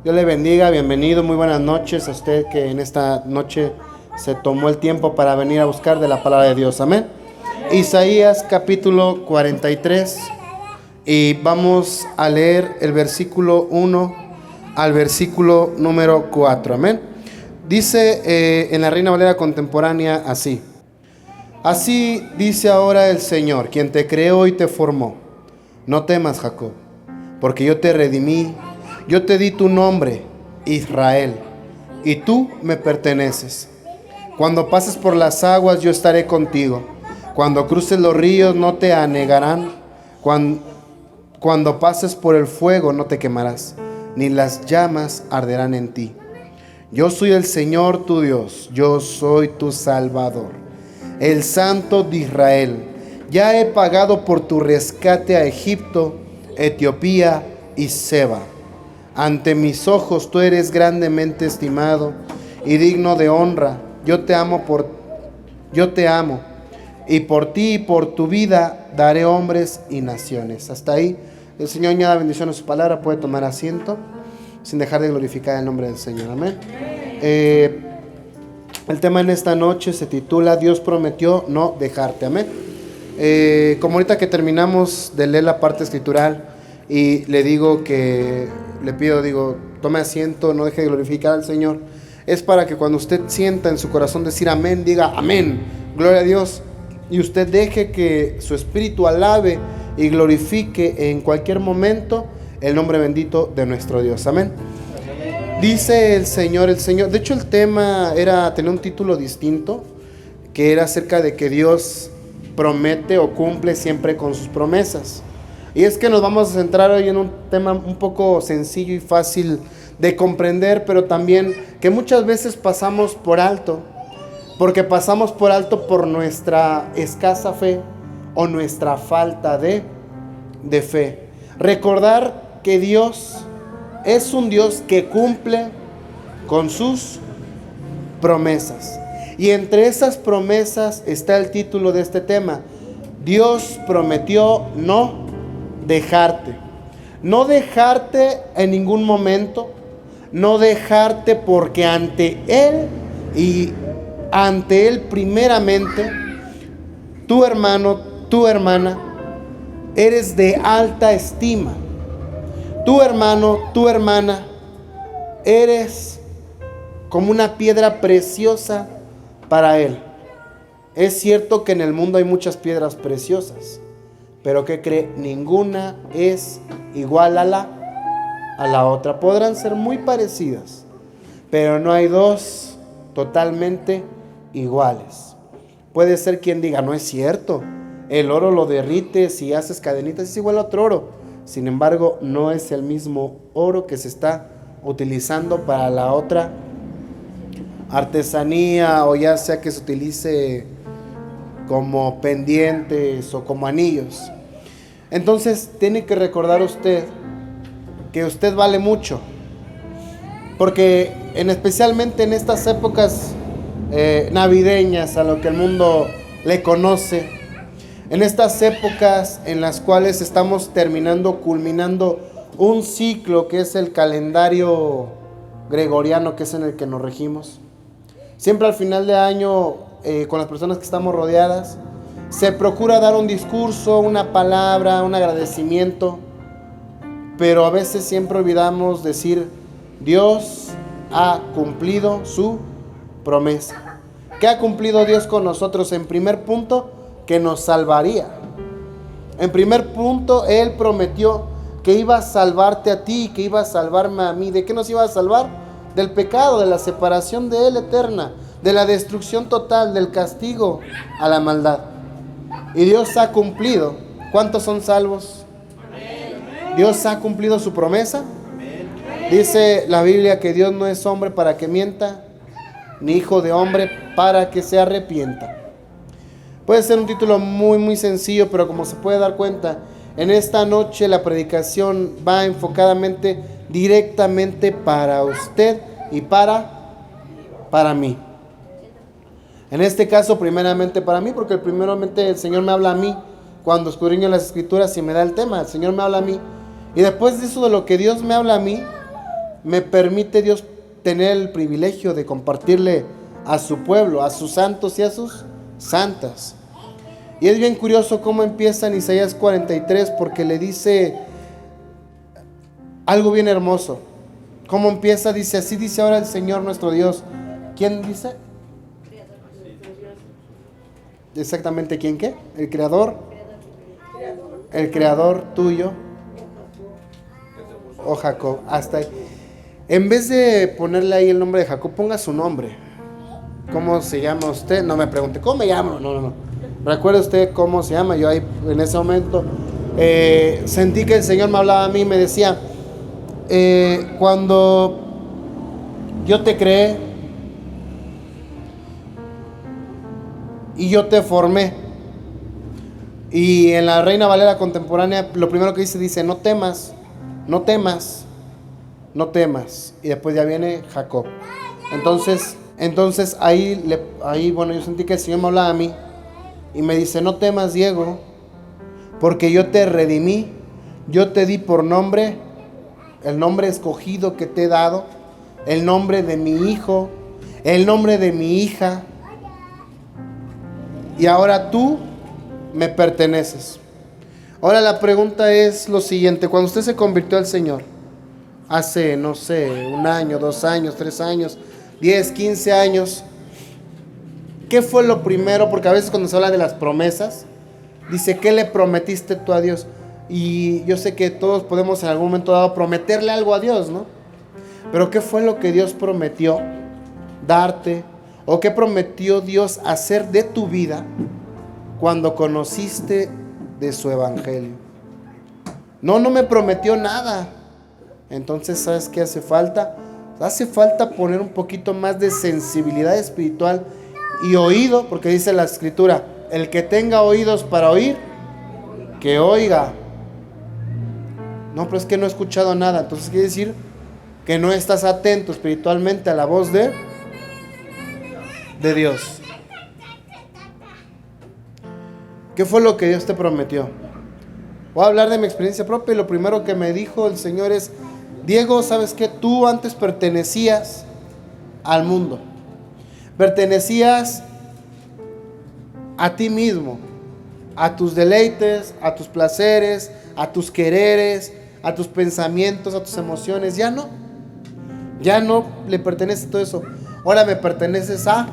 Dios le bendiga, bienvenido, muy buenas noches a usted que en esta noche se tomó el tiempo para venir a buscar de la palabra de Dios, amén. Isaías capítulo 43 y vamos a leer el versículo 1 al versículo número 4, amén. Dice en la Reina Valera contemporánea así: Así dice ahora el Señor, quien te creó y te formó: no temas, Jacob, porque yo te redimí. Yo te di tu nombre, Israel, y tú me perteneces. Cuando pases por las aguas, yo estaré contigo. Cuando cruces los ríos, no te anegarán. Cuando pases por el fuego, no te quemarás, ni las llamas arderán en ti. Yo soy el Señor tu Dios, yo soy tu Salvador, el Santo de Israel. Ya he pagado por tu rescate a Egipto, Etiopía y Seba. Ante mis ojos tú eres grandemente estimado y digno de honra. Yo te amo, y por ti y por tu vida daré hombres y naciones. Hasta ahí. El Señor añada bendición a su palabra. Puede tomar asiento sin dejar de glorificar el nombre del Señor. Amén. El tema en esta noche se titula Dios prometió no dejarte. Amén. Como ahorita que terminamos de leer la parte escritural y le pido, tome asiento, no deje de glorificar al Señor. Es para que cuando usted sienta en su corazón decir amén, diga amén, gloria a Dios, y usted deje que su espíritu alabe y glorifique en cualquier momento el nombre bendito de nuestro Dios. Amén. Dice el Señor, de hecho el tema tenía un título distinto, que era acerca de que Dios promete o cumple siempre con sus promesas. Y es que nos vamos a centrar hoy en un tema un poco sencillo y fácil de comprender, pero también que muchas veces pasamos por alto, porque pasamos por alto por nuestra escasa fe o nuestra falta de fe. Recordar que Dios es un Dios que cumple con sus promesas. Y entre esas promesas está el título de este tema: Dios prometió no dejarte. No dejarte en ningún momento. No dejarte porque ante Él primeramente, tu hermano, tu hermana, eres de alta estima. Tu hermano, tu hermana, eres como una piedra preciosa para Él. Es cierto que en el mundo hay muchas piedras preciosas, pero ¿qué cree? Ninguna es igual a la otra. Podrán ser muy parecidas, pero no hay dos totalmente iguales. Puede ser quien diga, no es cierto, el oro lo derrites y haces cadenitas, es igual a otro oro. Sin embargo, no es el mismo oro que se está utilizando para la otra artesanía, o ya sea que se utilice como pendientes o como anillos. Entonces tiene que recordar usted que usted vale mucho, porque especialmente en estas épocas navideñas, a lo que el mundo le conoce, en estas épocas en las cuales estamos culminando un ciclo que es el calendario gregoriano, que es en el que nos regimos. Siempre al final de año, con las personas que estamos rodeadas, se procura dar un discurso, una palabra, un agradecimiento, pero a veces siempre olvidamos decir: Dios ha cumplido su promesa. ¿Qué ha cumplido Dios con nosotros? En primer punto, que nos salvaría. En primer punto, Él prometió que iba a salvarte a ti, que iba a salvarme a mí. ¿De qué nos iba a salvar? Del pecado, de la separación de Él eterna, de la destrucción total, del castigo a la maldad. Y Dios ha cumplido. ¿Cuántos son salvos? Dios ha cumplido su promesa. Dice la Biblia que Dios no es hombre para que mienta, ni hijo de hombre para que se arrepienta. Puede ser un título muy muy sencillo, pero como se puede dar cuenta, en esta noche la predicación va enfocadamente directamente para usted y para mí. En este caso, primeramente para mí, porque primeramente el Señor me habla a mí cuando escudriño las Escrituras y me da el tema. El Señor me habla a mí. Y después de eso, de lo que Dios me habla a mí, me permite Dios tener el privilegio de compartirle a su pueblo, a sus santos y a sus santas. Y es bien curioso cómo empieza en Isaías 43, porque le dice algo bien hermoso. Cómo empieza, dice, así dice ahora el Señor nuestro Dios. ¿Quién dice? Exactamente, ¿quién qué? El creador. El creador tuyo. O Jacob. Hasta ahí. En vez de ponerle ahí el nombre de Jacob, ponga su nombre. ¿Cómo se llama usted? No me pregunte, ¿cómo me llamo? No. ¿Recuerda usted cómo se llama? Yo ahí en ese momento sentí que el Señor me hablaba a mí y me decía, cuando yo te creé y yo te formé, y en la Reina Valera contemporánea lo primero que dice, no temas, no temas, no temas, y después ya viene Jacob. Entonces ahí bueno, yo sentí que el Señor me hablaba a mí y me dice, no temas, Diego, porque yo te redimí, yo te di por nombre, el nombre escogido que te he dado, el nombre de mi hijo, el nombre de mi hija, y ahora tú me perteneces. Ahora la pregunta es lo siguiente: cuando usted se convirtió al Señor, hace, no sé, 1 año, 2 años, 3 años, 10, 15 años, ¿qué fue lo primero? Porque a veces cuando se habla de las promesas, dice, ¿qué le prometiste tú a Dios? Y yo sé que todos podemos en algún momento dado prometerle algo a Dios, ¿no? Pero ¿qué fue lo que Dios prometió darte? ¿O qué prometió Dios hacer de tu vida cuando conociste de su evangelio? No me prometió nada. Entonces, ¿sabes qué hace falta? Hace falta poner un poquito más de sensibilidad espiritual y oído, porque dice la Escritura, el que tenga oídos para oír, que oiga. No, pero es que no he escuchado nada. Entonces quiere decir que no estás atento espiritualmente a la voz de Dios. ¿Qué fue lo que Dios te prometió? Voy a hablar de mi experiencia propia y lo primero que me dijo el Señor es, Diego, ¿sabes qué? Tú antes pertenecías al mundo. Pertenecías a ti mismo, a tus deleites, a tus placeres, a tus quereres, a tus pensamientos, a tus emociones. Ya no le pertenece todo eso. Ahora me perteneces a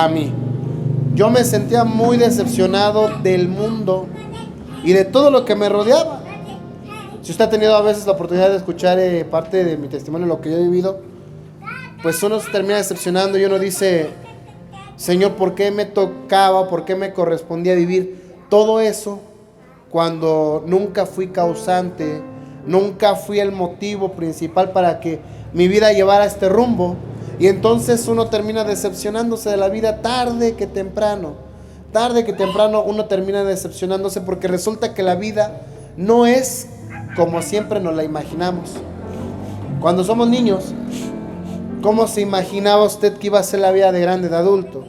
mí. Yo me sentía muy decepcionado del mundo y de todo lo que me rodeaba. Si usted ha tenido a veces la oportunidad de escuchar parte de mi testimonio, lo que yo he vivido, pues uno se termina decepcionando y uno dice, Señor, ¿por qué me tocaba, por qué me correspondía vivir todo eso cuando nunca fui causante, nunca fui el motivo principal para que mi vida llevara este rumbo? Y entonces uno termina decepcionándose de la vida tarde que temprano uno termina decepcionándose, porque resulta que la vida no es como siempre nos la imaginamos. Cuando somos niños, ¿cómo se imaginaba usted que iba a ser la vida de grande, de adulto?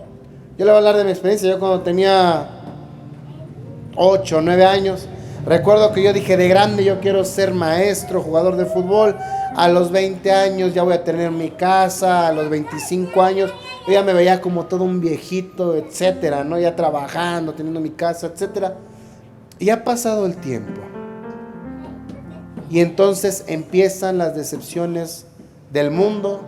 Yo le voy a hablar de mi experiencia. Yo cuando tenía 8 o 9 años, recuerdo que yo dije, de grande yo quiero ser maestro, jugador de fútbol. A los 20 años ya voy a tener mi casa. A los 25 años yo ya me veía como todo un viejito, etcétera, ¿no? Ya trabajando, teniendo mi casa, etcétera. Y ha pasado el tiempo. Y entonces empiezan las decepciones del mundo,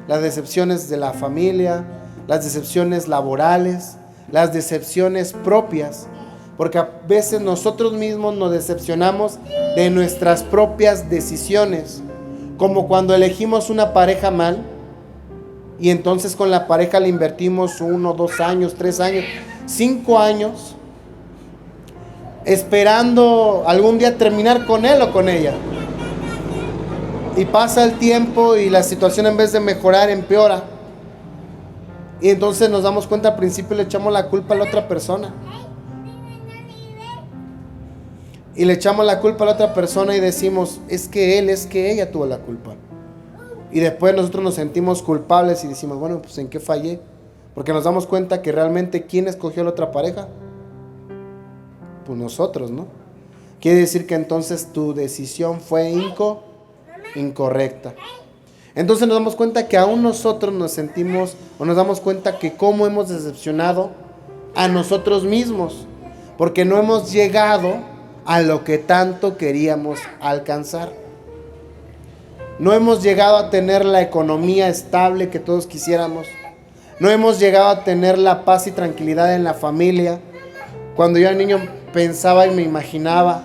las decepciones de la familia, las decepciones laborales, las decepciones propias. Porque a veces nosotros mismos nos decepcionamos de nuestras propias decisiones. Como cuando elegimos una pareja mal y entonces con la pareja le invertimos 1, 2 años, 3 años, 5 años, esperando algún día terminar con él o con ella. Y pasa el tiempo y la situación, en vez de mejorar, empeora. Y entonces nos damos cuenta, al principio le echamos la culpa a la otra persona. Y le echamos la culpa a la otra persona y decimos, es que él, es que ella tuvo la culpa. Y después nosotros nos sentimos culpables y decimos, bueno, pues ¿en qué fallé? Porque nos damos cuenta que realmente ¿quién escogió a la otra pareja? Pues nosotros, ¿no? Quiere decir que entonces tu decisión fue incorrecta. Entonces nos damos cuenta que aún nosotros nos sentimos, o nos damos cuenta que cómo hemos decepcionado a nosotros mismos, porque no hemos llegado a lo que tanto queríamos alcanzar. No hemos llegado a tener la economía estable que todos quisiéramos. No hemos llegado a tener la paz y tranquilidad en la familia. Cuando yo era niño pensaba y me imaginaba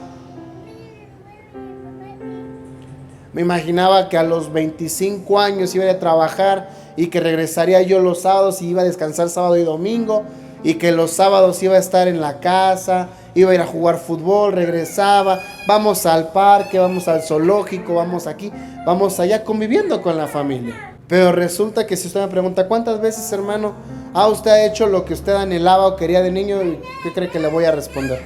que a los 25 años iba a ir a trabajar y que regresaría yo los sábados y iba a descansar sábado y domingo, y que los sábados iba a estar en la casa, iba a ir a jugar fútbol, regresaba, vamos al parque, vamos al zoológico, vamos aquí, vamos allá, conviviendo con la familia. Pero resulta que si usted me pregunta, ¿cuántas veces, hermano, usted ha hecho lo que usted anhelaba o quería de niño? ¿Qué cree que le voy a responder?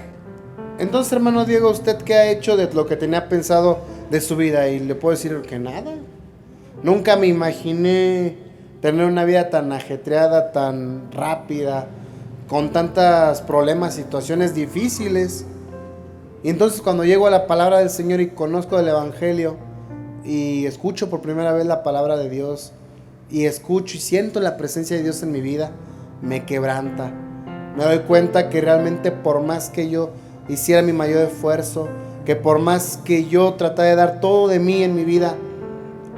Entonces, hermano Diego, ¿usted qué ha hecho de lo que tenía pensado de su vida? Y le puedo decir que nada. Nunca me imaginé tener una vida tan ajetreada, tan rápida, con tantos problemas, situaciones difíciles. Y entonces cuando llego a la palabra del Señor y conozco el Evangelio y escucho por primera vez la palabra de Dios, y escucho y siento la presencia de Dios en mi vida, me quebranta. Me doy cuenta que realmente por más que yo hiciera mi mayor esfuerzo, que por más que yo tratara de dar todo de mí en mi vida,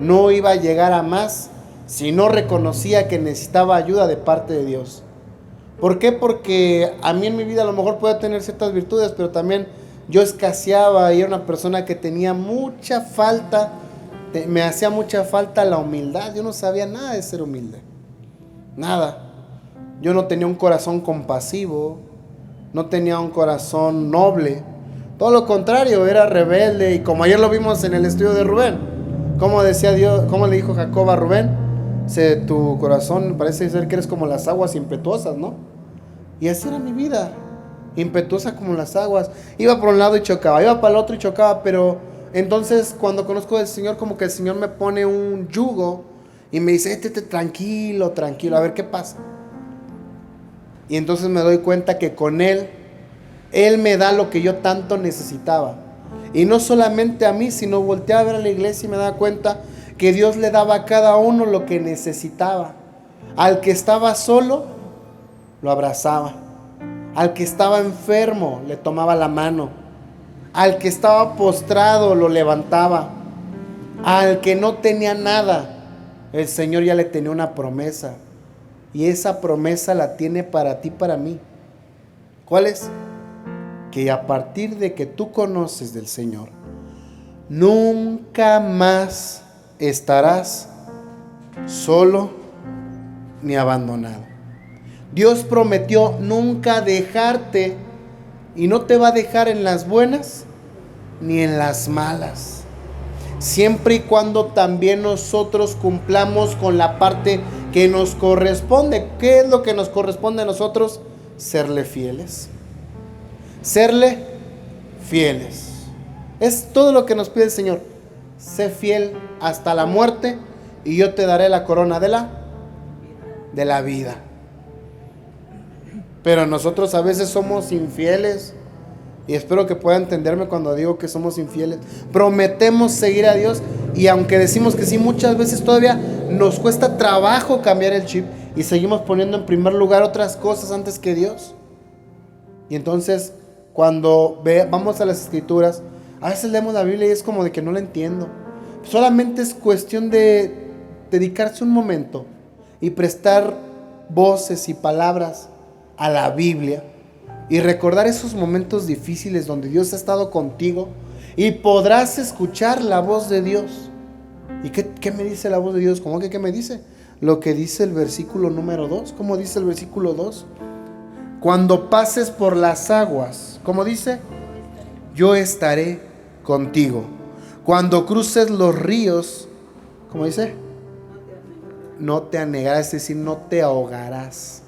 no iba a llegar a más si no reconocía que necesitaba ayuda de parte de Dios. ¿Por qué? Porque a mí en mi vida a lo mejor puedo tener ciertas virtudes, pero también yo escaseaba y era una persona que tenía mucha falta, me hacía mucha falta la humildad. Yo no sabía nada de ser humilde, nada. Yo no tenía un corazón compasivo, no tenía un corazón noble, todo lo contrario, era rebelde. Y como ayer lo vimos en el estudio de Rubén, como decía Dios, como le dijo Jacob a Rubén, tu corazón parece ser que eres como las aguas impetuosas, ¿no? Y así era mi vida, impetuosa como las aguas. Iba por un lado y chocaba, iba para el otro y chocaba. Pero entonces cuando conozco al Señor, como que el Señor me pone un yugo y me dice, tranquilo, tranquilo, a ver qué pasa. Y entonces me doy cuenta que con Él me da lo que yo tanto necesitaba. Y no solamente a mí, sino volteaba a ver a la iglesia y me daba cuenta que Dios le daba a cada uno lo que necesitaba. Al que estaba solo, lo abrazaba. Al que estaba enfermo, le tomaba la mano. Al que estaba postrado, lo levantaba. Al que no tenía nada, el Señor ya le tenía una promesa. Y esa promesa la tiene para ti, para mí. ¿Cuál es? Que a partir de que tú conoces del Señor, nunca más estarás solo ni abandonado. Dios prometió nunca dejarte, y no te va a dejar en las buenas ni en las malas, siempre y cuando también nosotros cumplamos con la parte que nos corresponde. ¿Qué es lo que nos corresponde a nosotros? Serle fieles. Serle fieles. Es todo lo que nos pide el Señor. Sé fiel hasta la muerte y yo te daré la corona de la vida. Pero nosotros a veces somos infieles, y espero que pueda entenderme cuando digo que somos infieles. Prometemos seguir a Dios, y aunque decimos que sí, muchas veces todavía nos cuesta trabajo cambiar el chip y seguimos poniendo en primer lugar otras cosas antes que Dios. Y entonces cuando vamos a las escrituras, a veces leemos la Biblia y es como de que no la entiendo. Solamente es cuestión de dedicarse un momento y prestar voces y palabras a la Biblia y recordar esos momentos difíciles donde Dios ha estado contigo, y podrás escuchar la voz de Dios. ¿Y qué me dice la voz de Dios? ¿Cómo que qué me dice? Lo que dice el versículo número 2. ¿Cómo dice el versículo 2? Cuando pases por las aguas, ¿cómo dice? Yo estaré contigo. Cuando cruces los ríos, ¿cómo dice? No te anegarás, es decir, no te ahogarás.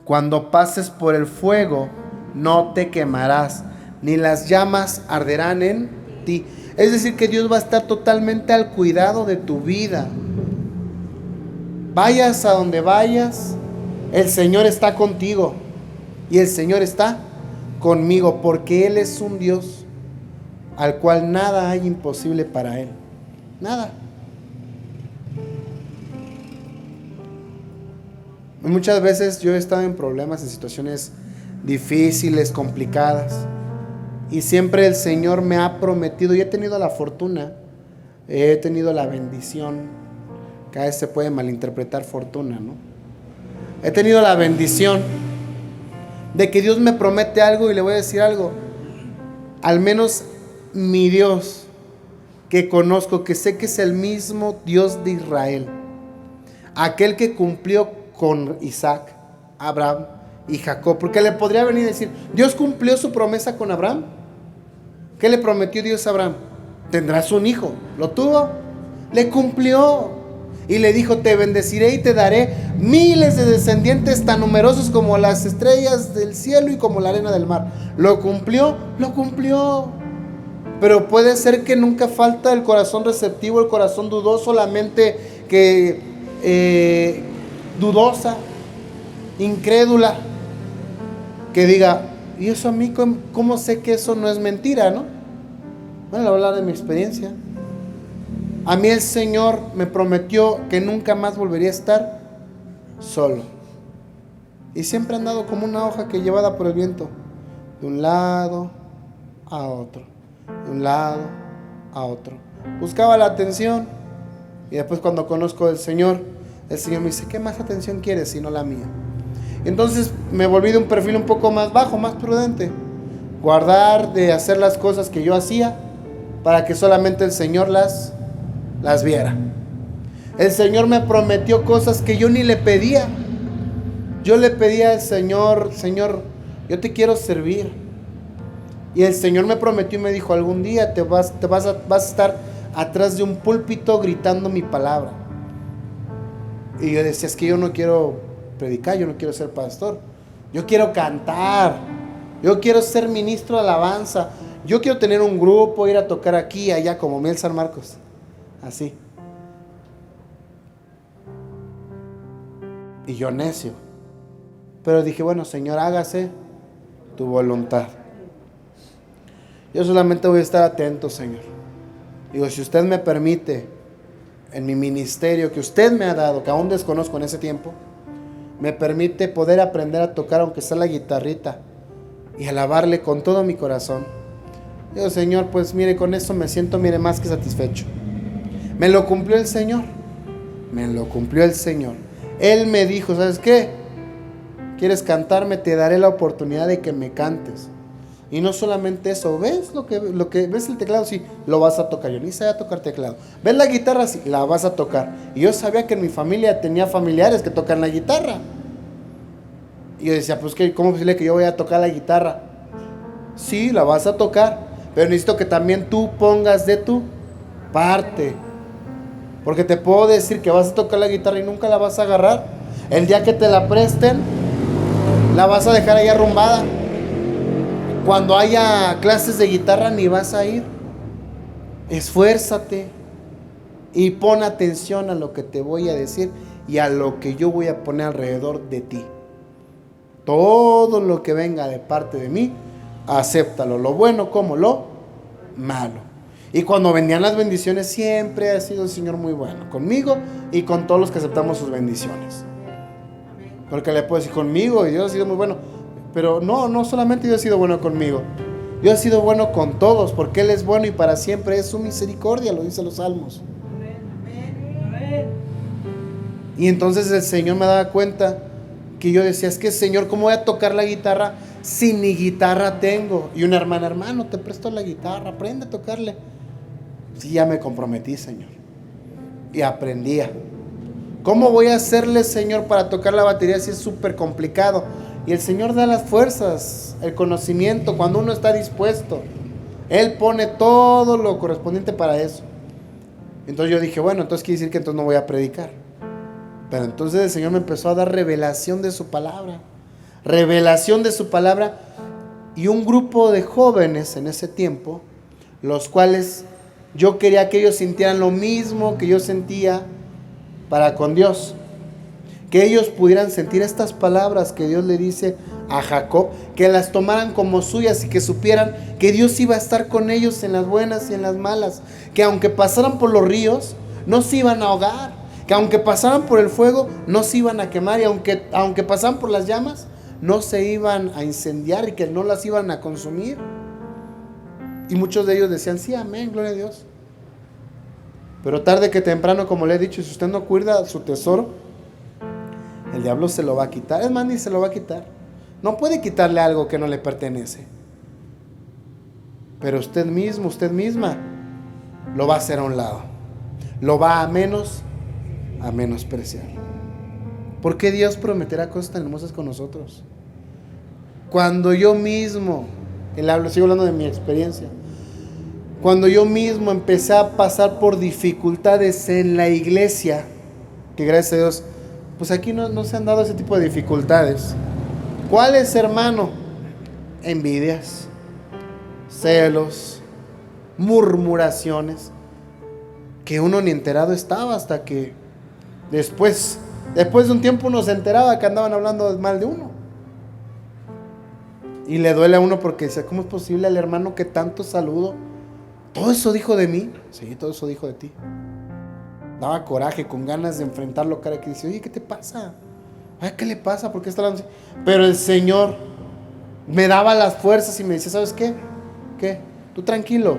Cuando pases por el fuego, no te quemarás, ni las llamas arderán en ti. Es decir, que Dios va a estar totalmente al cuidado de tu vida. Vayas a donde vayas, el Señor está contigo. Y el Señor está conmigo, porque Él es un Dios al cual nada hay imposible para Él. Nada. Muchas veces yo he estado en problemas, en situaciones difíciles, complicadas, y siempre el Señor me ha prometido, y he tenido la fortuna, he tenido la bendición. Cada vez se puede malinterpretar fortuna, ¿no? He tenido la bendición de que Dios me promete algo, y le voy a decir algo. Al menos mi Dios, que conozco, que sé que es el mismo Dios de Israel, aquel que cumplió con Isaac, Abraham y Jacob. Porque le podría venir a decir, Dios cumplió su promesa con Abraham. ¿Qué le prometió Dios a Abraham? Tendrás un hijo. ¿Lo tuvo? Le cumplió. Y le dijo, te bendeciré y te daré miles de descendientes tan numerosos como las estrellas del cielo y como la arena del mar. ¿Lo cumplió? Lo cumplió. Pero puede ser que nunca falta el corazón receptivo, el corazón dudoso, la mente que dudosa, incrédula, que diga, ¿y eso a mí cómo sé que eso no es mentira, no? Bueno, le voy a hablar de mi experiencia. A mí el Señor me prometió que nunca más volvería a estar solo. Y siempre he andado como una hoja que llevada por el viento, de un lado a otro, de un lado a otro. Buscaba la atención, y después cuando conozco al Señor, el Señor me dice, ¿qué más atención quieres sino la mía? Entonces me volví de un perfil un poco más bajo, más prudente. Guardar de hacer las cosas que yo hacía para que solamente el Señor las viera. El Señor me prometió cosas que yo ni le pedía. Yo le pedía al Señor, Señor, yo te quiero servir. Y el Señor me prometió y me dijo, algún día vas a estar atrás de un púlpito gritando mi palabra. Y yo decía, es que yo no quiero predicar, yo no quiero ser pastor, yo quiero cantar, yo quiero ser ministro de alabanza, yo quiero tener un grupo, ir a tocar aquí y allá como Miel San Marcos, así. Y yo necio, pero dije, bueno, Señor, hágase tu voluntad. Yo solamente voy a estar atento, Señor. Digo, si usted me permite, en mi ministerio que usted me ha dado, que aún desconozco en ese tiempo, me permite poder aprender a tocar, aunque sea la guitarrita, y alabarle con todo mi corazón. Digo, Señor, pues mire, con eso me siento, mire, más que satisfecho. Me lo cumplió el Señor. Me lo cumplió el Señor. Él me dijo, ¿sabes qué? ¿Quieres cantarme? Te daré la oportunidad de que me cantes. Y no solamente eso, ¿ves lo que ves el teclado? Sí, lo vas a tocar. Yo ni sabía tocar teclado. ¿Ves la guitarra? Sí, la vas a tocar. Y yo sabía que en mi familia tenía familiares que tocan la guitarra. Y yo decía, pues, ¿cómo es posible que yo voy a tocar la guitarra? Sí, la vas a tocar, pero necesito que también tú pongas de tu parte. Porque te puedo decir que vas a tocar la guitarra y nunca la vas a agarrar. El día que te la presten, la vas a dejar ahí arrumbada. Cuando haya clases de guitarra ni vas a ir. Esfuérzate y pon atención a lo que te voy a decir y a lo que yo voy a poner alrededor de ti. Todo lo que venga de parte de mí, acéptalo, lo bueno como lo malo. Y cuando venían las bendiciones, siempre ha sido el Señor muy bueno conmigo y con todos los que aceptamos sus bendiciones. Porque le puedo decir, conmigo, y Dios ha sido muy bueno. Pero no solamente Dios ha sido bueno conmigo, Dios ha sido bueno con todos, porque Él es bueno y para siempre es su misericordia, lo dicen los salmos. Y entonces el Señor me daba cuenta que yo decía, es que Señor, ¿cómo voy a tocar la guitarra si ni guitarra tengo? Y una hermana, hermano, te presto la guitarra, aprende a tocarle. Sí, ya me comprometí, Señor, y aprendía. ¿Cómo voy a hacerle, Señor, para tocar la batería si es súper complicado? Y el Señor da las fuerzas, el conocimiento, cuando uno está dispuesto. Él pone todo lo correspondiente para eso. Entonces yo dije, bueno, entonces quiere decir que entonces no voy a predicar. Pero entonces el Señor me empezó a dar revelación de su palabra. Revelación de su palabra. Y un grupo de jóvenes en ese tiempo, los cuales yo quería que ellos sintieran lo mismo que yo sentía para con Dios. Que ellos pudieran sentir estas palabras que Dios le dice a Jacob, que las tomaran como suyas y que supieran que Dios iba a estar con ellos en las buenas y en las malas, que aunque pasaran por los ríos, no se iban a ahogar, que aunque pasaran por el fuego, no se iban a quemar, y aunque pasaran por las llamas, no se iban a incendiar y que no las iban a consumir. Y muchos de ellos decían, sí, amén, gloria a Dios. Pero tarde que temprano, como le he dicho, si usted no cuida su tesoro, el diablo se lo va a quitar. Es más, ni se lo va a quitar. No puede quitarle algo que no le pertenece. Pero usted mismo, usted misma, lo va a hacer a un lado. Lo va a menospreciar. ¿Por qué Dios prometerá cosas tan hermosas con nosotros? Cuando yo mismo, sigo hablando de mi experiencia, cuando yo mismo empecé a pasar por dificultades en la iglesia, que gracias a Dios, pues aquí no se han dado ese tipo de dificultades. ¿Cuáles, hermano? Envidias, celos, murmuraciones, que uno ni enterado estaba hasta que después de un tiempo uno se enteraba que andaban hablando mal de uno. Y le duele a uno porque dice, ¿cómo es posible al hermano que tanto saludo? ¿Todo eso dijo de mí? Sí, todo eso dijo de ti. Daba coraje, con ganas de enfrentarlo cara que dice, oye, ¿qué te pasa? Ay, ¿qué le pasa? ¿Por qué está hablando así? Pero el Señor me daba las fuerzas y me decía, ¿sabes qué? ¿Qué? Tú tranquilo,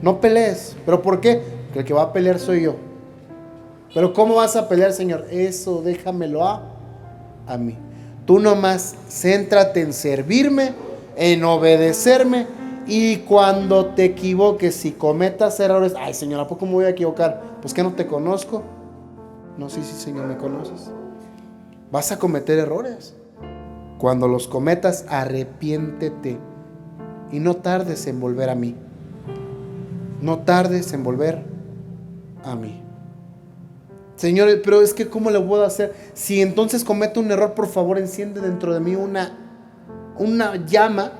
no pelees. ¿Pero por qué? Que el que va a pelear soy yo. ¿Pero cómo vas a pelear, Señor? Eso déjamelo a mí. Tú nomás céntrate en servirme, en obedecerme. Y cuando te equivoques, si cometas errores, ay, Señor, ¿a poco me voy a equivocar? Pues que no te conozco. No, sí, Señor, me conoces. Vas a cometer errores. Cuando los cometas, arrepiéntete y no tardes en volver a mí. No tardes en volver a mí. Señor, pero es que ¿cómo le puedo hacer? Si entonces cometo un error, por favor, enciende dentro de mí una llama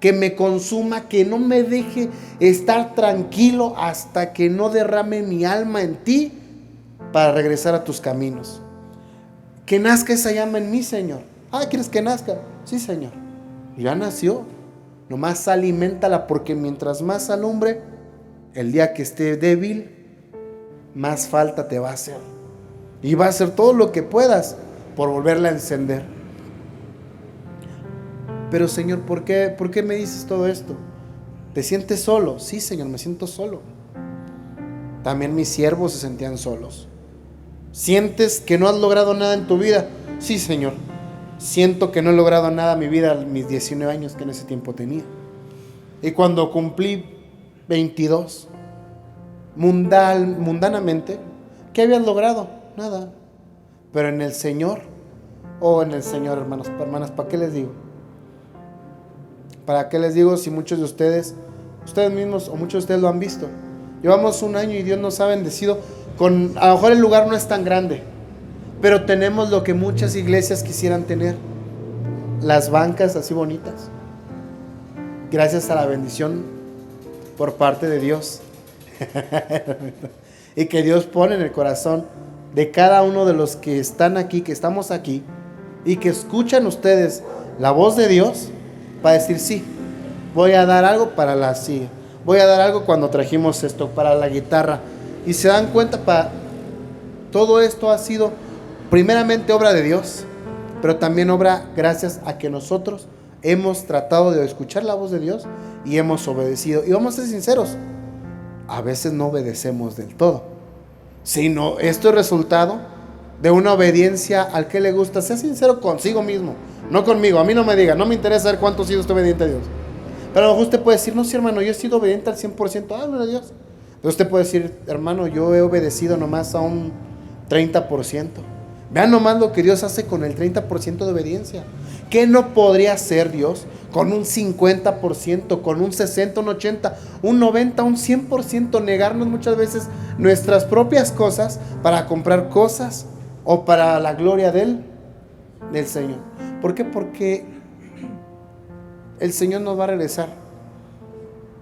que me consuma, que no me deje estar tranquilo hasta que no derrame mi alma en ti para regresar a tus caminos. Que nazca esa llama en mí, Señor. ¿Quieres que nazca? Sí, Señor. Ya nació. Nomás aliméntala, porque mientras más alumbre, el día que esté débil, más falta te va a hacer. Y va a hacer todo lo que puedas por volverla a encender. Pero Señor, ¿por qué me dices todo esto? ¿Te sientes solo? Sí, Señor, me siento solo. También mis siervos se sentían solos. ¿Sientes que no has logrado nada en tu vida? Sí, Señor. Siento que no he logrado nada en mi vida a mis 19 años que en ese tiempo tenía. Y cuando cumplí 22, mundanamente, ¿qué habías logrado? Nada. Pero en el Señor, hermanos, hermanas, ¿para qué les digo? ¿Para qué les digo si muchos de ustedes mismos o muchos de ustedes lo han visto? Llevamos un año y Dios nos ha bendecido con, a lo mejor el lugar no es tan grande, pero tenemos lo que muchas iglesias quisieran tener, las bancas así bonitas, gracias a la bendición por parte de Dios y que Dios pone en el corazón de cada uno de los que están aquí, que estamos aquí y que escuchan ustedes la voz de Dios para decir, sí, voy a dar algo para la silla, voy a dar algo cuando trajimos esto para la guitarra. Y se dan cuenta, todo esto ha sido primeramente obra de Dios, pero también obra gracias a que nosotros hemos tratado de escuchar la voz de Dios y hemos obedecido. Y vamos a ser sinceros, a veces no obedecemos del todo, sino esto es resultado de una obediencia al que le gusta. Sea sincero consigo mismo, no conmigo. A mí no me diga, no me interesa saber cuánto he sido obediente a Dios. Pero a lo mejor usted puede decir, no, sí, hermano, yo he sido obediente al 100%, gloria a Dios. Pero usted puede decir, hermano, yo he obedecido nomás a un 30%. Vean nomás lo que Dios hace con el 30% de obediencia. ¿Qué no podría hacer Dios con un 50%, con un 60%, un 80%, un 90%, un 100%? Negarnos muchas veces nuestras propias cosas para comprar cosas o para la gloria del Señor. ¿Por qué? Porque el Señor nos va a regresar.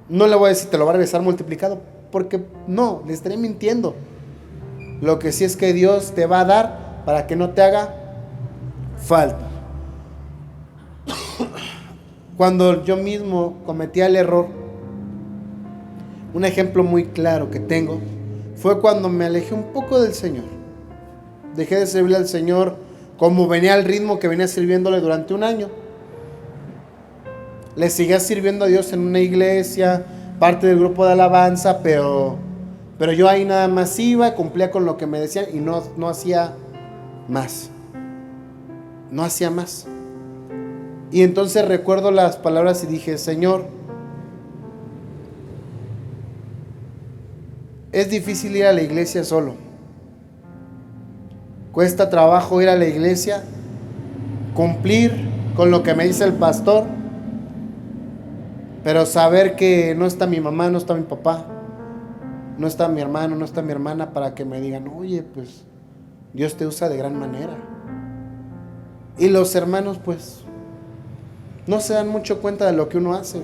No le voy a decir te lo va a regresar multiplicado, porque no, le estaré mintiendo. Lo que sí es que Dios te va a dar para que no te haga falta. cuando yo mismo cometía el error. Un ejemplo muy claro que tengo fue cuando me alejé un poco del Señor. Dejé de servirle al Señor como venía al ritmo que venía sirviéndole durante un año. Le seguía sirviendo a Dios en una iglesia, parte del grupo de alabanza, pero yo ahí nada más iba, cumplía con lo que me decían y no hacía más. No hacía más. Y entonces recuerdo las palabras y dije: Señor, es difícil ir a la iglesia solo. Cuesta trabajo ir a la iglesia, cumplir con lo que me dice el pastor, pero saber que no está mi mamá, no está mi papá, no está mi hermano, no está mi hermana para que me digan: oye, pues Dios te usa de gran manera. Y los hermanos pues no se dan mucho cuenta de lo que uno hace.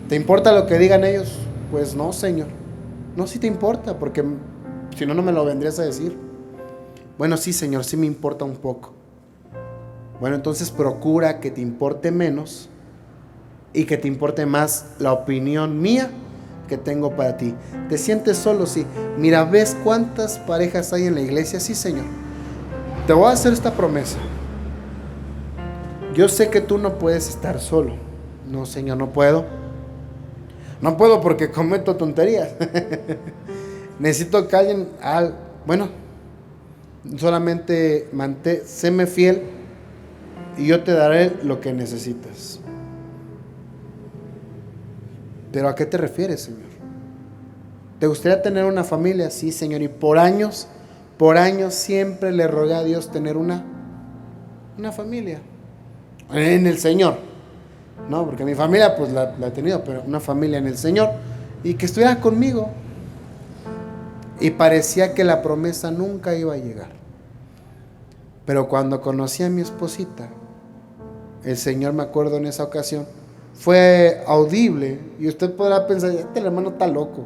¿Te importa lo que digan ellos? Pues no, Señor. No, sí te importa, porque si no, no me lo vendrías a decir. Bueno, sí, Señor, sí me importa un poco. Bueno, entonces procura que te importe menos y que te importe más la opinión mía que tengo para ti. ¿Te sientes solo? Sí. Mira, ¿ves cuántas parejas hay en la iglesia? Sí, Señor. Te voy a hacer esta promesa. Yo sé que tú no puedes estar solo. No, Señor, no puedo. No puedo porque cometo tonterías. Necesito que alguien, solamente séme fiel y yo te daré lo que necesitas. ¿Pero a qué te refieres, Señor? ¿Te gustaría tener una familia? Sí, Señor. Y por años siempre le rogué a Dios tener una familia en el Señor. No, porque mi familia pues la he tenido, pero una familia en el Señor y que estuviera conmigo. Y parecía que la promesa nunca iba a llegar. Pero cuando conocí a mi esposita, el Señor, me acuerdo en esa ocasión, fue audible. Y usted podrá pensar: este hermano está loco.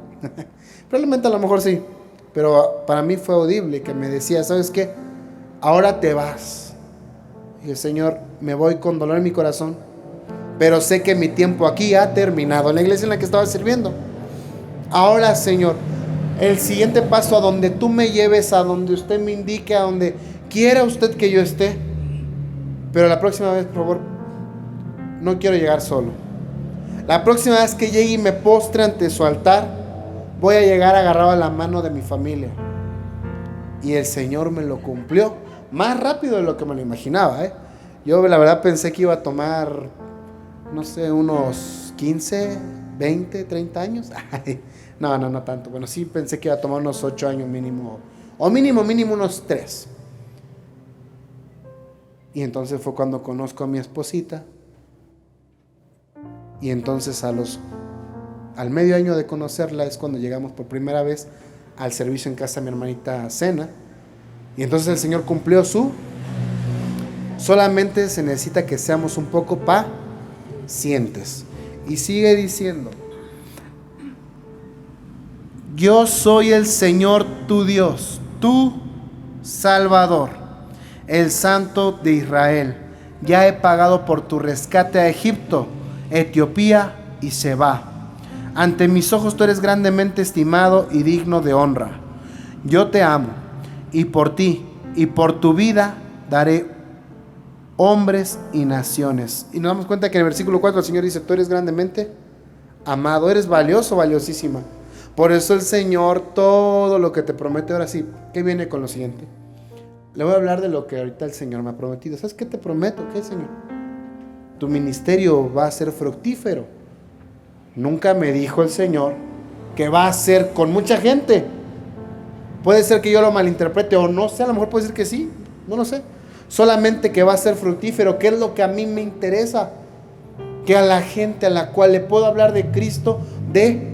Probablemente a lo mejor sí, pero para mí fue audible, que me decía: ¿sabes qué? Ahora te vas. Y el Señor, me voy con dolor en mi corazón, pero sé que mi tiempo aquí ha terminado, en la iglesia en la que estaba sirviendo. Ahora, Señor, el siguiente paso, a donde tú me lleves, a donde usted me indique, a donde quiera usted que yo esté. Pero la próxima vez, por favor, no quiero llegar solo. La próxima vez que llegue y me postre ante su altar, voy a llegar agarrado a la mano de mi familia. Y el Señor me lo cumplió más rápido de lo que me lo imaginaba, Yo la verdad pensé que iba a tomar, no sé, unos 15, 20, 30 años. No tanto. Bueno, sí pensé que iba a tomar unos 8 años mínimo. O mínimo unos 3. Y entonces fue cuando conozco a mi esposita. Y entonces al medio año de conocerla es cuando llegamos por primera vez al servicio en casa de mi hermanita Cena. Y entonces el Señor cumplió solamente se necesita que seamos un poco pacientes. Y sigue diciendo: yo soy el Señor tu Dios, tu Salvador, el Santo de Israel. Ya he pagado por tu rescate a Egipto, Etiopía y Seba. Ante mis ojos tú eres grandemente estimado y digno de honra. Yo te amo, y por ti y por tu vida daré hombres y naciones. Y nos damos cuenta que en el versículo 4 el Señor dice: tú eres grandemente amado, eres valioso, valiosísima. Por eso el Señor, todo lo que te promete, ahora sí, ¿qué viene con lo siguiente? Le voy a hablar de lo que ahorita el Señor me ha prometido. ¿Sabes qué te prometo? ¿Qué, Señor? Tu ministerio va a ser fructífero. Nunca me dijo el Señor que va a ser con mucha gente. Puede ser que yo lo malinterprete, o no sé, a lo mejor puede ser que sí, no lo sé. Solamente que va a ser fructífero, que es lo que a mí me interesa. Que a la gente a la cual le puedo hablar de Cristo dé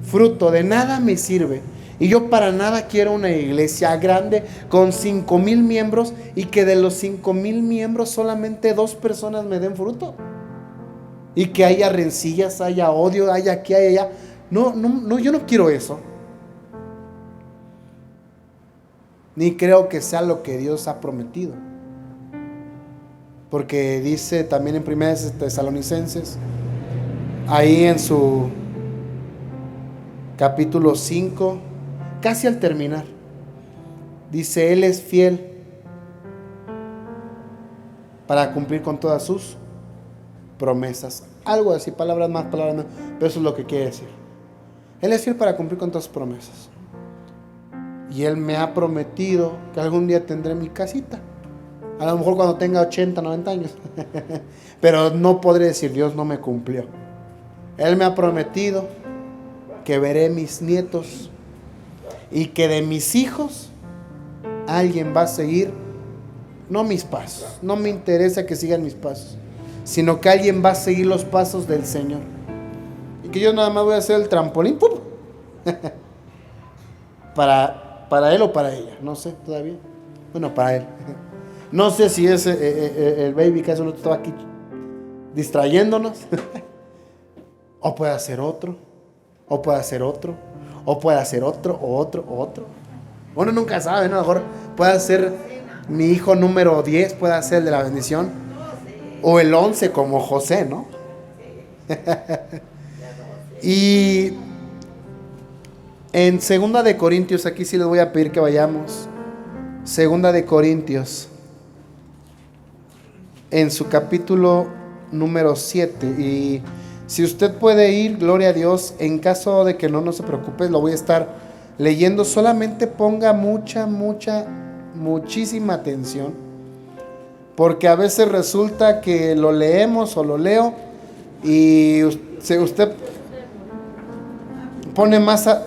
fruto. De nada me sirve. Y yo para nada quiero una iglesia grande con 5,000 miembros y que de los 5,000 miembros solamente 2 personas me den fruto. Y que haya rencillas, haya odio, haya aquí, haya allá. No, yo no quiero eso. Ni creo que sea lo que Dios ha prometido. porque dice también en 1 Tesalonicenses, ahí en su capítulo 5, casi al terminar, dice: Él es fiel para cumplir con todas sus promesas. Algo así, palabras más, pero eso es lo que quiere decir. Él es fiel para cumplir con todas sus promesas. Y Él me ha prometido que algún día tendré mi casita. A lo mejor cuando tenga 80, 90 años. Pero no podré decir: Dios no me cumplió. Él me ha prometido que veré mis nietos y que de mis hijos alguien va a seguir, no mis pasos, no me interesa que sigan mis pasos, sino que alguien va a seguir los pasos del Señor. Y que yo nada más voy a hacer el trampolín ¡pum! para él o para ella, no sé todavía. Bueno, para él. No sé si es el baby que hace un rato estaba aquí distrayéndonos. O puede hacer otro, o puede hacer otro, o puede hacer otro, o otro. Uno nunca sabe, ¿no? A lo mejor puede ser mi hijo número 10, puede ser el de la bendición, o el 11 como José, ¿no? Y en 2 de Corintios, aquí sí les voy a pedir que vayamos. 2 de Corintios, en su capítulo número 7. Y si usted puede ir, gloria a Dios. En caso de que no se preocupe, lo voy a estar leyendo. Solamente ponga muchísima atención, porque a veces resulta que lo leemos o lo leo y usted pone más a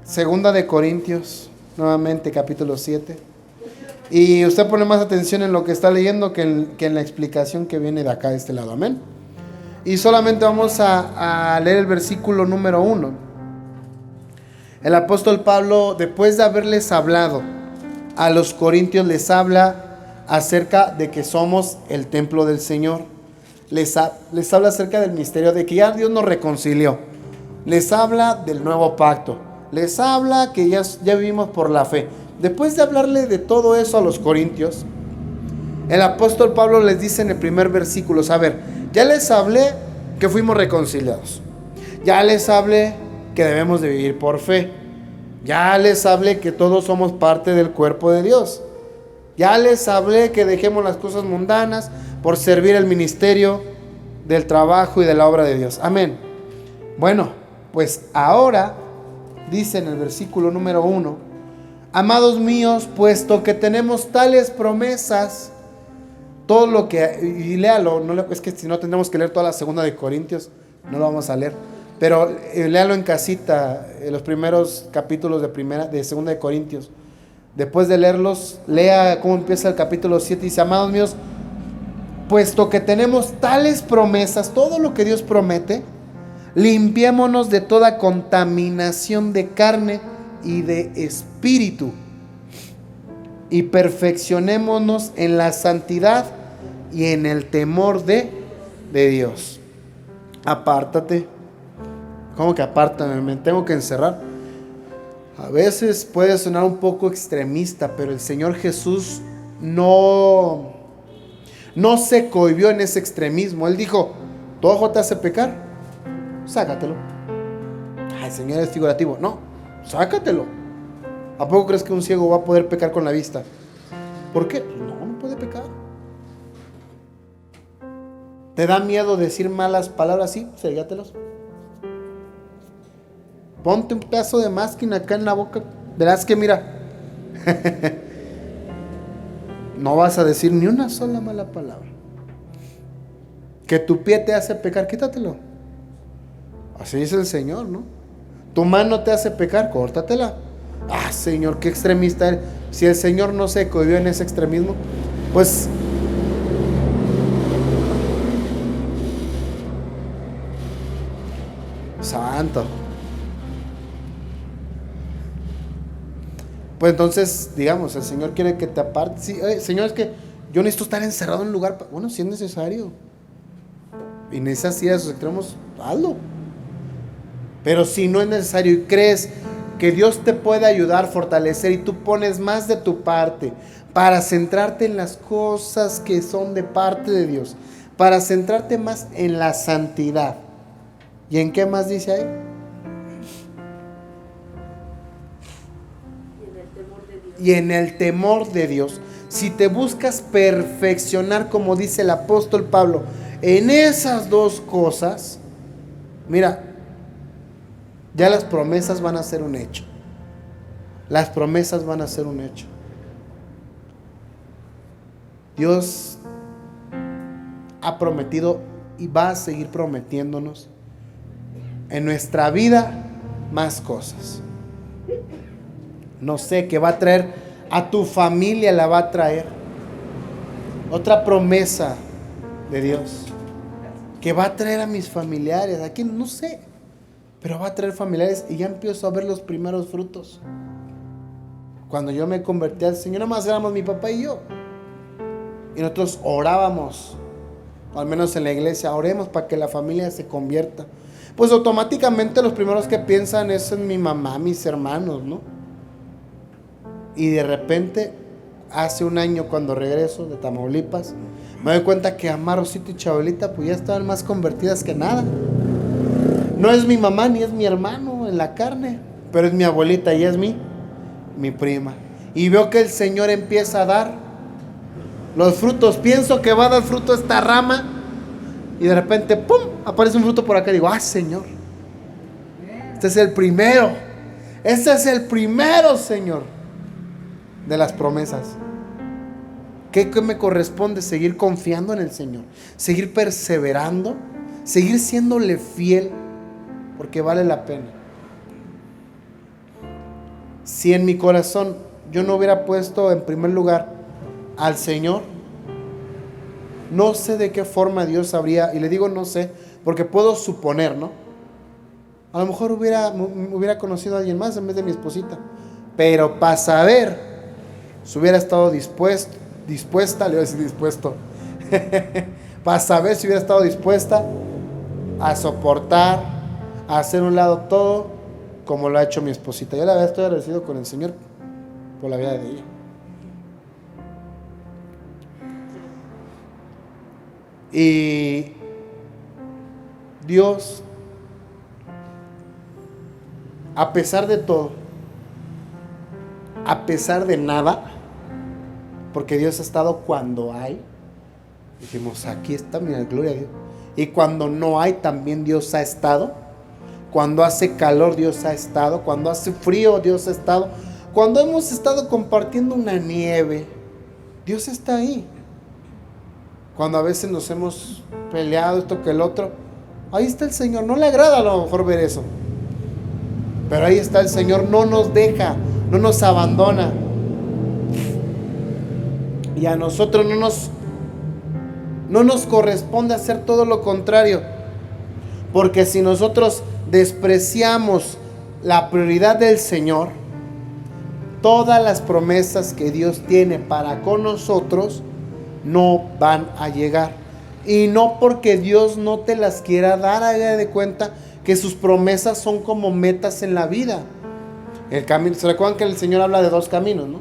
2 de Corintios, nuevamente capítulo 7, y usted pone más atención en lo que está leyendo que en la explicación que viene de acá de este lado. Amén. Y solamente vamos a leer el versículo número 1. El apóstol Pablo, después de haberles hablado a los corintios, les habla acerca de que somos el templo del Señor. Les habla acerca del misterio de que ya Dios nos reconcilió. Les habla del nuevo pacto. Les habla que ya vivimos por la fe. Después de hablarle de todo eso a los corintios, el apóstol Pablo les dice en el primer versículo: a ver, ya les hablé que fuimos reconciliados. Ya les hablé que debemos de vivir por fe. Ya les hablé que todos somos parte del cuerpo de Dios. Ya les hablé que dejemos las cosas mundanas por servir el ministerio del trabajo y de la obra de Dios. Amén. Bueno, pues ahora dice en el versículo número 1: amados míos, puesto que tenemos tales promesas, todo lo que, y léalo, es que si no tendremos que leer toda la 2 de Corintios, no lo vamos a leer, pero léalo en casita, los primeros capítulos de 2 de Corintios. Después de leerlos, lea cómo empieza el capítulo 7. Dice: amados míos, puesto que tenemos tales promesas, todo lo que Dios promete, limpiémonos de toda contaminación de carne y de espíritu, y perfeccionémonos en la santidad y en el temor de Dios. Apártate. ¿Cómo que apártame? ¿Me tengo que encerrar? A veces puede sonar un poco extremista, pero el Señor Jesús no se cohibió en ese extremismo. Él dijo: ¿tu ojo te hace pecar? Sácatelo. Ay, Señor, es figurativo. No, sácatelo. ¿A poco crees que un ciego va a poder pecar con la vista? ¿Por qué? No puede pecar. ¿Te da miedo decir malas palabras? Sí, ségatelos. Ponte un pedazo de máscara acá en la boca. Verás que mira, no vas a decir ni una sola mala palabra. Que tu pie te hace pecar, quítatelo. Así dice el Señor, ¿no? Tu mano te hace pecar, córtatela. Ah, Señor, qué extremista eres. Si el Señor no se cohibió en ese extremismo, pues santo. Pues entonces, digamos, el Señor quiere que te apartes. Sí, Señor, es que yo necesito estar encerrado en un lugar. Bueno, si es necesario y necesitas ir a esos extremos, hazlo. Pero si no es necesario y crees que Dios te puede ayudar, fortalecer, y tú pones más de tu parte para centrarte en las cosas que son de parte de Dios, para centrarte más en la santidad. ¿Y en qué más dice ahí? Y en el temor de Dios. Si te buscas perfeccionar, como dice el apóstol Pablo, en esas dos cosas, mira, ya las promesas van a ser un hecho. Las promesas van a ser un hecho. Dios ha prometido y va a seguir prometiéndonos en nuestra vida más cosas. No sé, que va a traer a tu familia, la va a traer. Otra promesa de Dios, que va a traer a mis familiares. ¿A quién? No sé, pero va a traer familiares, y ya empiezo a ver los primeros frutos. Cuando yo me convertí al Señor, nada más éramos mi papá y yo, y nosotros orábamos, al menos en la iglesia, oremos para que la familia se convierta. Pues automáticamente los primeros que piensan es en mi mamá, mis hermanos, ¿no? Y de repente, hace un año, cuando regreso de Tamaulipas, me doy cuenta que Amar, Rosita y Chabelita pues ya estaban más convertidas que nada. No es mi mamá ni es mi hermano en la carne, pero es mi abuelita y es mi prima. Y veo que el Señor empieza a dar los frutos. Pienso que va a dar fruto esta rama, y de repente, ¡pum!, aparece un fruto por acá. Y digo, ¡ah, Señor! Este es el primero. Este es el primero, Señor, de las promesas. ¿Qué me corresponde? Seguir confiando en el Señor, seguir perseverando, seguir siéndole fiel, porque vale la pena. Si en mi corazón yo no hubiera puesto en primer lugar al Señor, no sé de qué forma Dios habría, y le digo no sé, porque puedo suponer, ¿no? A lo mejor hubiera conocido a alguien más en vez de mi esposita, pero para saber si hubiera estado dispuesta, le voy a decir dispuesto, para saber si hubiera estado dispuesta a soportar, a hacer un lado todo, como lo ha hecho mi esposita. Yo la verdad estoy agradecido con el Señor por la vida de ella. Y Dios, a pesar de todo, a pesar de nada, porque Dios ha estado cuando hay, dijimos, aquí está, mira, gloria a Dios. Y cuando no hay, también Dios ha estado. Cuando hace calor, Dios ha estado. Cuando hace frío, Dios ha estado. Cuando hemos estado compartiendo una nieve, Dios está ahí. Cuando a veces nos hemos peleado esto que el otro, ahí está el Señor. No le agrada a lo mejor ver eso, pero ahí está el Señor. No nos deja, no nos abandona. Y a nosotros no nos corresponde hacer todo lo contrario, porque si nosotros despreciamos la prioridad del Señor, todas las promesas que Dios tiene para con nosotros no van a llegar. Y no porque Dios no te las quiera dar, haga de cuenta que sus promesas son como metas en la vida. El camino, ¿se recuerdan que el Señor habla de dos caminos, no?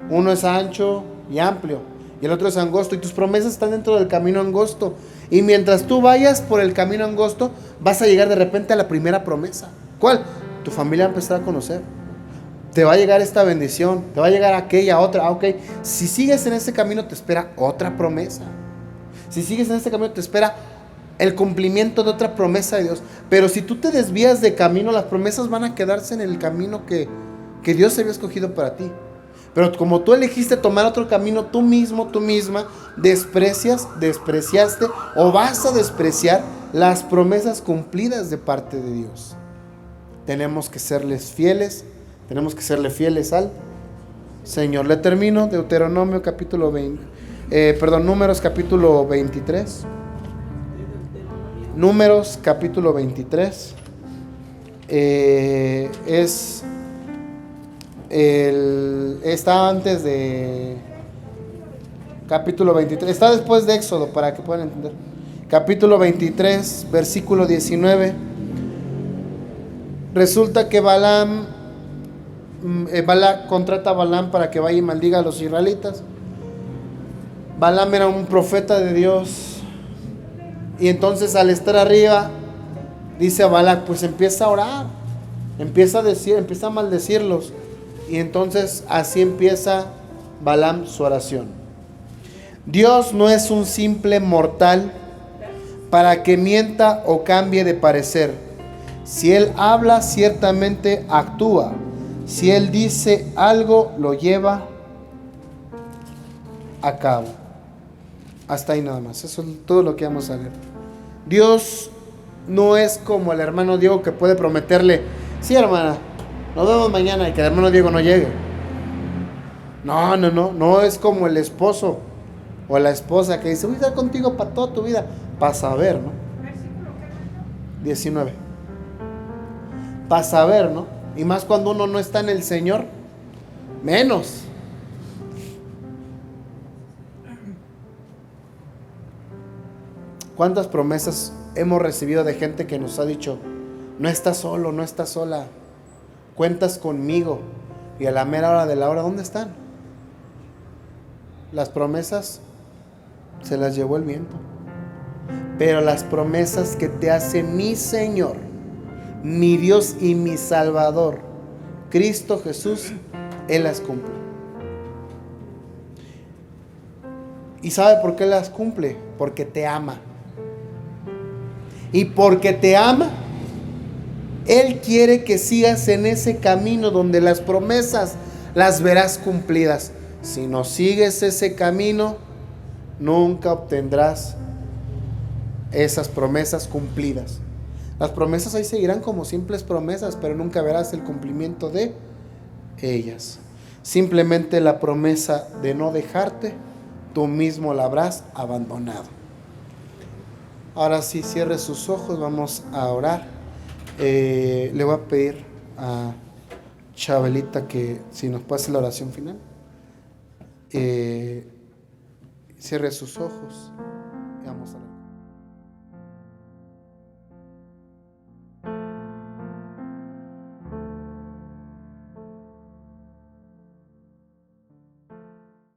Uno es ancho y amplio, y el otro es angosto, y tus promesas están dentro del camino angosto. Y mientras tú vayas por el camino angosto, vas a llegar de repente a la primera promesa. ¿Cuál? Tu familia va a empezar a conocer. Te va a llegar esta bendición, te va a llegar aquella, otra. Ok, si sigues en ese camino te espera otra promesa. Si sigues en ese camino te espera el cumplimiento de otra promesa de Dios. Pero si tú te desvías de camino, las promesas van a quedarse en el camino que Dios había escogido para ti. Pero como tú elegiste tomar otro camino, tú mismo, tú misma, despreciaste o vas a despreciar las promesas cumplidas de parte de Dios. Tenemos que serles fieles. Tenemos que serle fieles al Señor. Le termino. Deuteronomio capítulo 20. Números capítulo 23. Números capítulo 23. Está antes de capítulo 23. Está después de Éxodo, para que puedan entender. Capítulo 23, versículo 19. Resulta que Balaam Balac contrata a Balaam para que vaya y maldiga a los israelitas. Balaam era un profeta de Dios. Y entonces al estar arriba, dice a Balac, pues empieza a orar, empieza a maldecirlos. Y entonces así empieza Balaam su oración. Dios no es un simple mortal para que mienta o cambie de parecer. Si Él habla, ciertamente actúa. Si Él dice algo, lo lleva a cabo. Hasta ahí nada más. Eso es todo lo que vamos a ver. Dios no es como el hermano Diego que puede prometerle, sí, hermana, nos vemos mañana, y que el hermano Diego no llegue. No es como el esposo o la esposa que dice, voy a estar contigo para toda tu vida. Para saber, ¿no? 19. Para saber, ¿no? Y más cuando uno no está en el Señor, menos. ¿Cuántas promesas hemos recibido de gente que nos ha dicho, no estás solo, no estás sola, cuentas conmigo? Y a la mera hora de la hora, ¿dónde están? Las promesas se las llevó el viento. Pero las promesas que te hace mi Señor, mi Dios y mi Salvador, Cristo Jesús, Él las cumple. ¿Y sabe por qué las cumple? Porque te ama. Y porque te ama, Él quiere que sigas en ese camino donde las promesas las verás cumplidas. Si no sigues ese camino, nunca obtendrás esas promesas cumplidas. Las promesas ahí seguirán como simples promesas, pero nunca verás el cumplimiento de ellas. Simplemente la promesa de no dejarte, tú mismo la habrás abandonado. Ahora sí, cierre sus ojos, vamos a orar. Le voy a pedir a Chabelita que si nos pase la oración final. Cierre sus ojos.